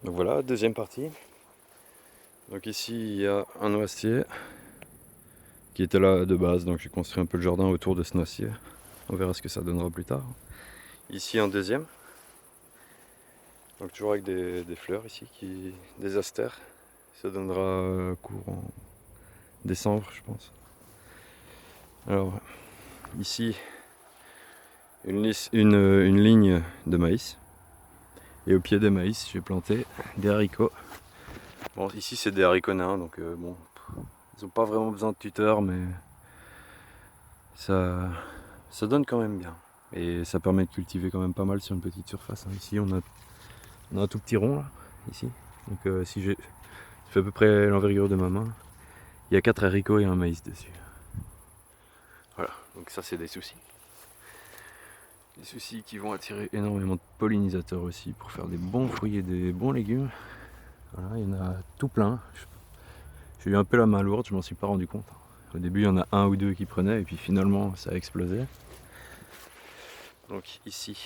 Donc voilà, deuxième partie. Donc ici il y a un noisetier qui était là de base, donc j'ai construit un peu le jardin autour de ce noisetier. On verra ce que ça donnera plus tard. Ici un deuxième. Donc toujours avec des fleurs ici, des astères. Ça donnera courant décembre je pense. Alors ici une ligne de maïs. Et au pied des maïs j'ai planté des haricots. Bon ici c'est des haricots nains donc bon, ils n'ont pas vraiment besoin de tuteur mais ça donne quand même bien. Et ça permet de cultiver quand même pas mal sur une petite surface. Ici on a un tout petit rond là, ici. Donc si j'ai fait à peu près l'envergure de ma main, il y a 4 haricots et un maïs dessus. Voilà, donc ça c'est des soucis. Des soucis qui vont attirer énormément de pollinisateurs aussi pour faire des bons fruits et des bons légumes. Voilà, il y en a tout plein. J'ai eu un peu la main lourde, je m'en suis pas rendu compte. Au début il y en a un ou deux qui prenaient et puis finalement ça a explosé. Donc ici,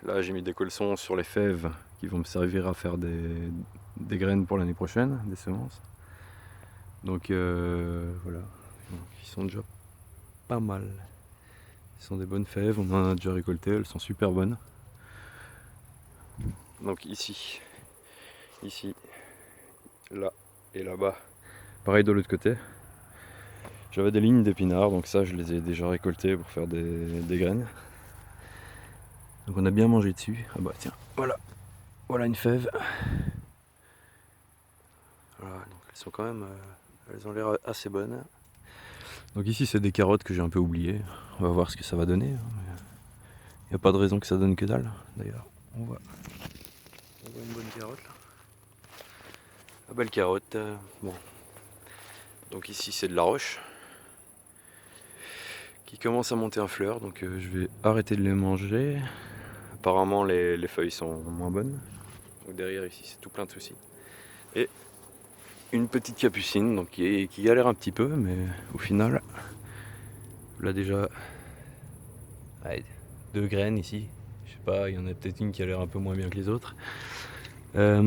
là j'ai mis des colsons sur les fèves qui vont me servir à faire des graines pour l'année prochaine, des semences. Donc voilà, donc, ils sont déjà pas mal. Ce sont des bonnes fèves, on en a déjà récolté, elles sont super bonnes. Donc ici, là et là-bas, pareil de l'autre côté. J'avais des lignes d'épinards, donc ça je les ai déjà récoltées pour faire des graines. Donc on a bien mangé dessus. Ah bah tiens, voilà une fève. Voilà, donc elles sont quand même, elles ont l'air assez bonnes. Donc ici c'est des carottes que j'ai un peu oubliées. On va voir ce que ça va donner. Il n'y a pas de raison que ça donne que dalle d'ailleurs. On voit une bonne carotte là. La belle carotte. Bon. Donc ici c'est de la roche qui commence à monter en fleurs. Donc je vais arrêter de les manger. Apparemment les feuilles sont moins bonnes. Donc derrière ici c'est tout plein de soucis. Et une petite capucine donc qui galère un petit peu mais au final là déjà ouais, 2 graines ici. Je sais pas, il y en a peut-être une qui a l'air un peu moins bien que les autres. Ouais,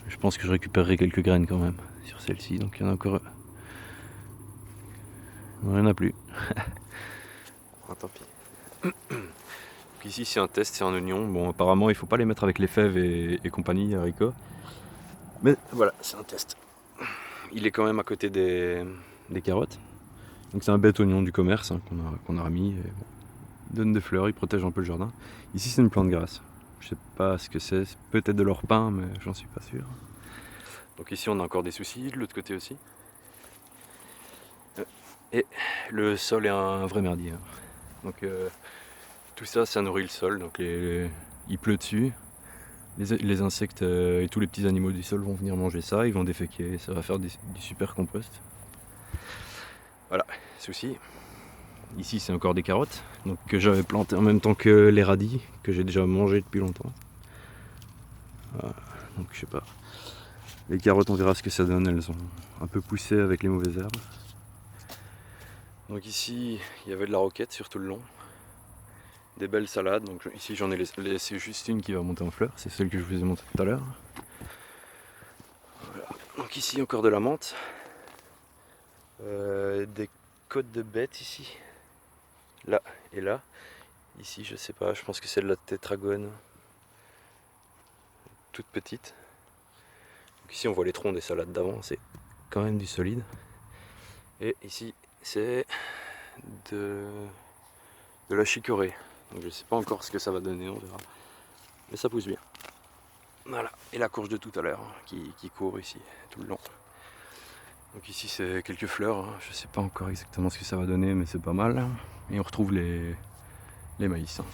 je pense que je récupérerai quelques graines quand même sur celle-ci. Donc il y en a encore. Non, il n'y en a plus. Ah, tant pis. Donc ici c'est un test, c'est un oignon. Bon apparemment il faut pas les mettre avec les fèves et compagnie, haricots. Mais voilà, c'est un test. Il est quand même à côté des carottes. Donc c'est un bête oignon du commerce hein, qu'on a remis. Et bon, il donne des fleurs, il protège un peu le jardin. Ici c'est une plante grasse. Je sais pas ce que c'est peut-être de l'orpin mais j'en suis pas sûr. Donc ici on a encore des soucis, de l'autre côté aussi. Et le sol est un vrai merdier. Donc tout ça, ça nourrit le sol. Donc il pleut dessus. Les insectes et tous les petits animaux du sol vont venir manger ça. Ils vont déféquer. Ça va faire du super compost. Voilà, souci. Ici, c'est encore des carottes. Donc que j'avais plantées en même temps que les radis que j'ai déjà mangé depuis longtemps. Voilà, donc je sais pas. Les carottes, on verra ce que ça donne. Elles sont un peu poussées avec les mauvaises herbes. Donc ici, il y avait de la roquette sur tout le long. Des belles salades, donc ici j'en ai laissé juste une qui va monter en fleurs, c'est celle que je vous ai montrée tout à l'heure. Voilà. Donc ici encore de la menthe, des côtes de bête ici, là et là. Ici je sais pas, je pense que c'est de la tétragone, toute petite. Donc ici on voit les troncs des salades d'avant, c'est quand même du solide. Et ici c'est de la chicorée. Donc je sais pas encore ce que ça va donner, on verra. Mais ça pousse bien. Voilà, et la courge de tout à l'heure qui court ici tout le long. Donc ici c'est quelques fleurs, hein. Je sais pas encore exactement ce que ça va donner mais c'est pas mal. Et on retrouve les maïs. Hein.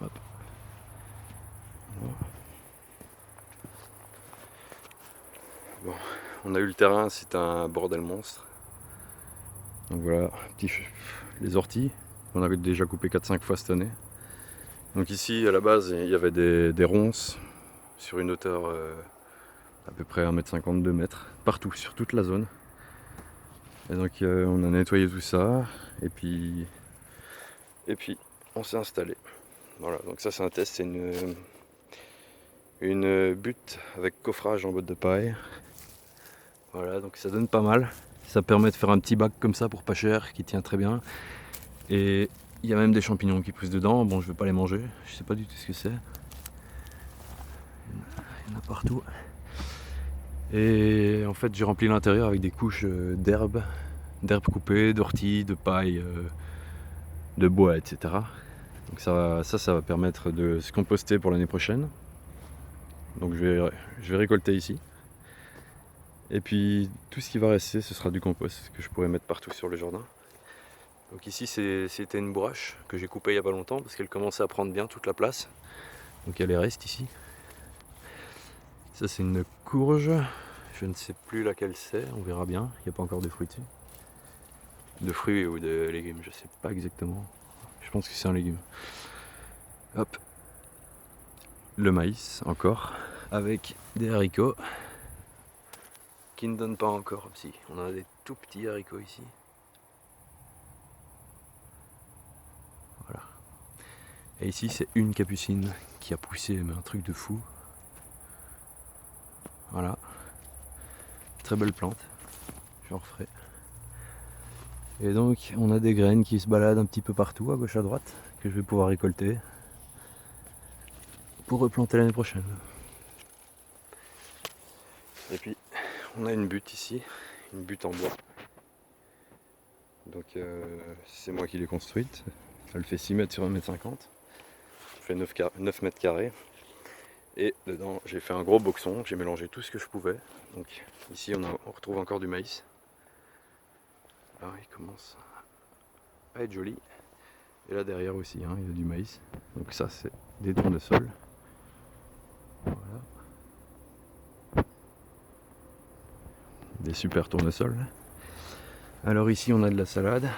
Hop. Bon, on a eu le terrain, c'est un bordel monstre. Donc voilà, les orties, on avait déjà coupé 4-5 fois cette année. Donc ici à la base il y avait des ronces sur une hauteur à peu près 1,50 m, 2 m, partout, sur toute la zone. Et donc on a nettoyé tout ça et puis on s'est installé. Voilà, donc ça c'est un test, une butte avec coffrage en botte de paille. Voilà, donc ça donne pas mal. Ça permet de faire un petit bac comme ça pour pas cher, qui tient très bien. Et il y a même des champignons qui poussent dedans. Bon, je vais pas les manger, je sais pas du tout ce que c'est. Il y en a partout. Et en fait, j'ai rempli l'intérieur avec des couches d'herbes coupées, d'orties, de paille, de bois, etc. Donc ça va permettre de se composter pour l'année prochaine. Donc je vais récolter ici. Et puis tout ce qui va rester, ce sera du compost que je pourrai mettre partout sur le jardin. Donc ici c'était une bourrache que j'ai coupée il n'y a pas longtemps parce qu'elle commençait à prendre bien toute la place. Donc elle reste ici. Ça c'est une courge, je ne sais plus laquelle c'est, on verra bien, il n'y a pas encore de fruits dessus. De fruits ou de légumes, je ne sais pas exactement. Je pense que c'est un légume. Hop. Le maïs encore, avec des haricots qui ne donnent pas encore. Si, on a des tout petits haricots ici. Voilà. Et ici c'est une capucine qui a poussé, mais un truc de fou. Voilà. Très belle plante. J'en referai. Et donc on a des graines qui se baladent un petit peu partout, à gauche à droite, que je vais pouvoir récolter pour replanter l'année prochaine. Et puis on a une butte ici, une butte en bois. Donc c'est moi qui l'ai construite. Elle fait 6 mètres sur 1 mètre 50. Elle fait 9 mètres carrés. Et dedans j'ai fait un gros boxon, j'ai mélangé tout ce que je pouvais. Donc ici on retrouve encore du maïs. Là il commence à être joli. Et là derrière aussi, hein, il y a du maïs. Donc ça c'est des tournesols. Voilà. Des super tournesols. Alors ici on a de la salade.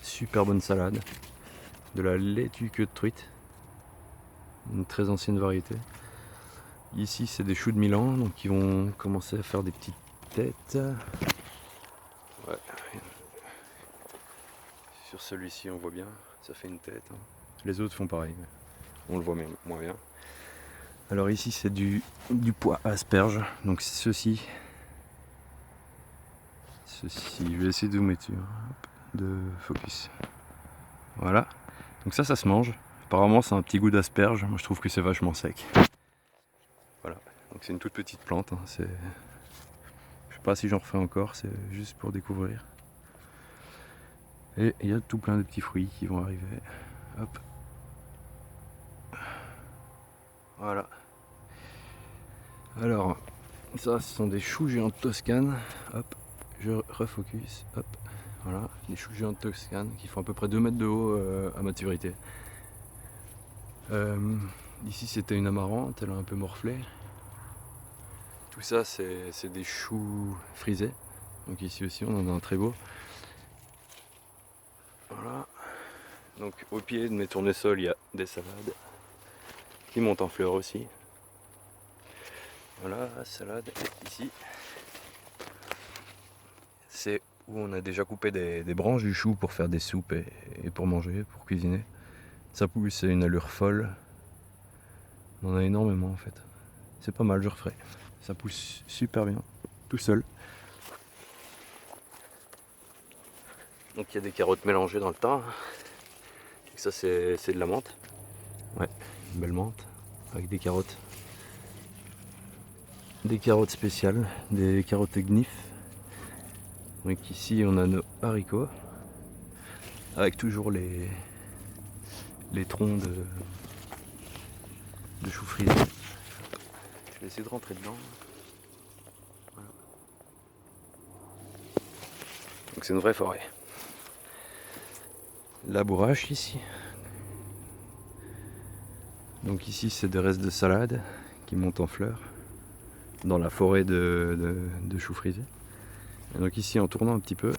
Super bonne salade. De la laitue queue de truite. Une très ancienne variété. Ici c'est des choux de Milan, donc ils vont commencer à faire des petites têtes. Ouais. Sur celui-ci on voit bien, ça fait une tête. Hein. Les autres font pareil, mais on le voit moins bien. Alors ici c'est du pois asperge, donc ceci, je vais essayer de zoomer dessus, de focus. Voilà, donc ça se mange. Apparemment c'est un petit goût d'asperge, moi je trouve que c'est vachement sec. Voilà, donc c'est une toute petite plante, hein. Je sais pas si j'en refais encore, c'est juste pour découvrir. Et il y a tout plein de petits fruits qui vont arriver. Hop. Voilà. Alors, ça ce sont des choux géants de Toscane. Hop, je refocus. Hop, voilà, des choux géants de Toscane qui font à peu près 2 mètres de haut à maturité. Ici c'était une amarante, elle a un peu morflé. Tout ça c'est des choux frisés. Donc ici aussi on en a un très beau. Voilà. Donc au pied de mes tournesols il y a des salades qui montent en fleurs aussi. Voilà, la salade ici. C'est où on a déjà coupé des branches du chou pour faire des soupes et pour manger, pour cuisiner. Ça pousse, c'est une allure folle. On en a énormément en fait. C'est pas mal, je referai. Ça pousse super bien, tout seul. Donc il y a des carottes mélangées dans le tas. Et ça c'est de la menthe. Ouais, une belle menthe avec des carottes. Des carottes spéciales, des carottes gnif. Donc ici on a nos haricots. Avec toujours les troncs de choux frisés. Je vais essayer de rentrer dedans. Voilà. Donc c'est une vraie forêt. La bourrache ici. Donc ici c'est des restes de salade qui montent en fleurs dans la forêt de choux frisés. Et donc ici en tournant un petit peu,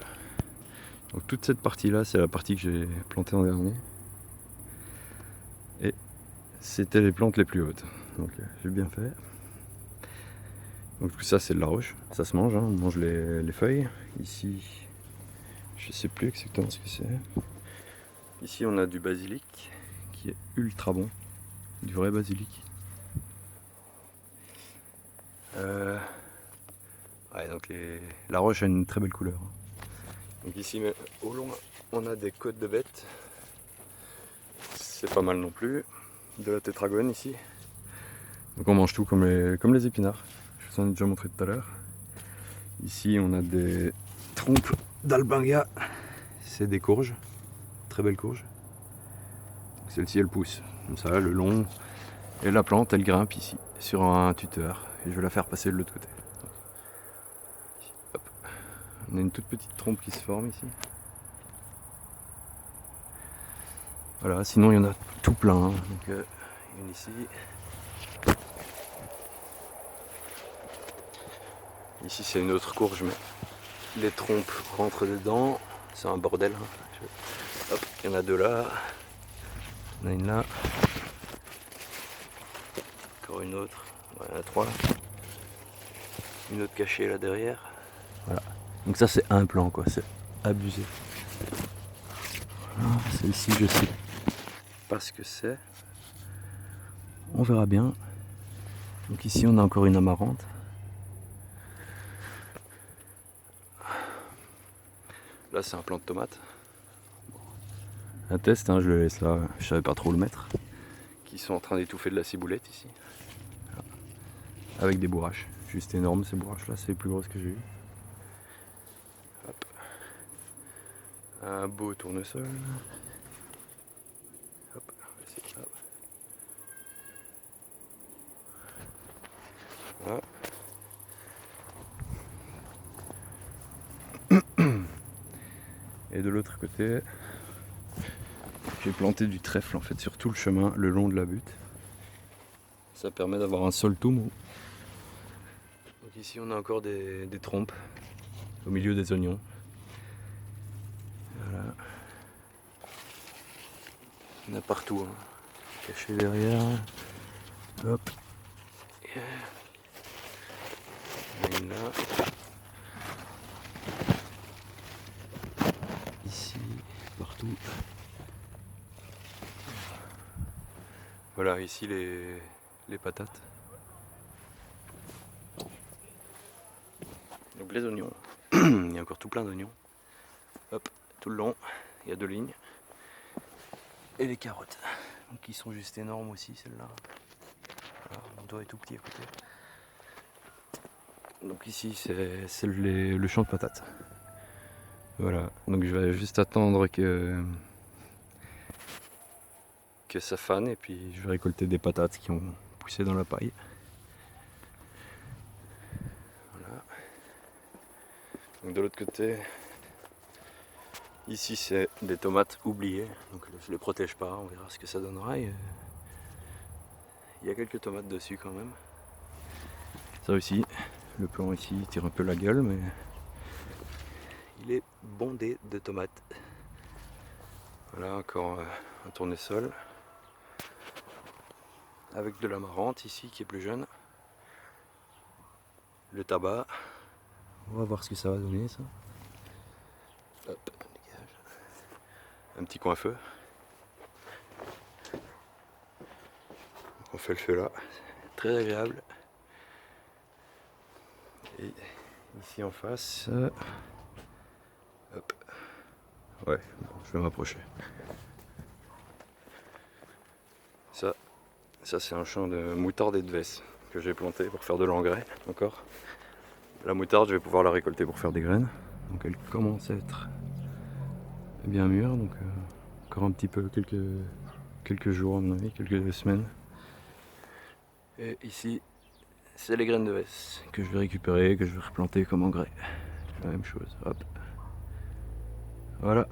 donc toute cette partie là c'est la partie que j'ai plantée en dernier. Et c'était les plantes les plus hautes. Donc j'ai bien fait. Donc tout ça c'est de la roche, ça se mange, hein, on mange les feuilles. Ici, je sais plus exactement ce que c'est. Ici on a du basilic qui est ultra bon, du vrai basilic. Ouais, donc la roche a une très belle couleur. Donc ici, mais au long, on a des côtes de bêtes. C'est pas mal non plus. De la tétragone ici. Donc on mange tout comme les épinards. Je vous en ai déjà montré tout à l'heure. Ici, on a des trompes d'albinga. C'est des courges. Très belles courges. Celle-ci, elle pousse. Comme ça, le long. Et la plante, elle grimpe ici, sur un tuteur. Et je vais la faire passer de l'autre côté. Hop. On a une toute petite trompe qui se forme ici. Voilà, sinon il y en a tout plein. Hein. Donc, une ici. Ici c'est une autre courge, mais les trompes rentrent dedans. C'est un bordel. Hein. Hop, il y en a deux là. Il y en a une là. Encore une autre. Ouais, il y en a trois là. Une autre cachée là derrière. Voilà. Donc ça c'est un plan quoi, c'est abusé. Voilà. Celle-ci je sais pas ce que c'est. On verra bien. Donc ici on a encore une amarante. Là c'est un plant de tomate. Un test, hein, je le laisse là, je savais pas trop le mettre. Qui sont en train d'étouffer de la ciboulette ici. Voilà. Avec des bourraches. Juste énormes ces bourraches là, c'est les plus grosses que j'ai eues. Hop. Un beau tournesol. Hop, c'est hop. Voilà. Et de l'autre côté, j'ai planté du trèfle en fait sur tout le chemin le long de la butte. Ça permet d'avoir un sol tout mou. Donc ici on a encore des trompes au milieu des oignons. Voilà. Il y en a partout, hein. Caché derrière. Hop. Il y en a une là. Ici, partout. Voilà, ici les patates. Donc les oignons. Il y a encore tout plein d'oignons. Hop, tout le long, il y a deux lignes. Et les carottes. Donc qui sont juste énormes aussi, celles-là. Voilà, mon doigt est tout petit à côté. Donc ici c'est le champ de patates. Voilà, donc je vais juste attendre que ça fane et puis je vais récolter des patates qui ont poussé dans la paille. Voilà. Donc de l'autre côté, ici c'est des tomates oubliées, donc je les protège pas, on verra ce que ça donnera. Il y a quelques tomates dessus quand même. Ça aussi, le plan ici tire un peu la gueule, mais il est bondé de tomates. Voilà encore un tournesol. Avec de l'amarante ici qui est plus jeune. Le tabac. On va voir ce que ça va donner ça. Hop, dégage. Un petit coin feu. Donc on fait le feu là. Très agréable. Et ici en face. Hop. Ouais, bon, je vais m'approcher. Ça c'est un champ de moutarde et de vesse que j'ai planté pour faire de l'engrais encore. La moutarde je vais pouvoir la récolter pour faire des graines. Donc elle commence à être bien mûre, donc encore un petit peu, quelques jours à mon avis, quelques semaines. Et ici c'est les graines de vesse que je vais récupérer, que je vais replanter comme engrais. La même chose, hop. Voilà.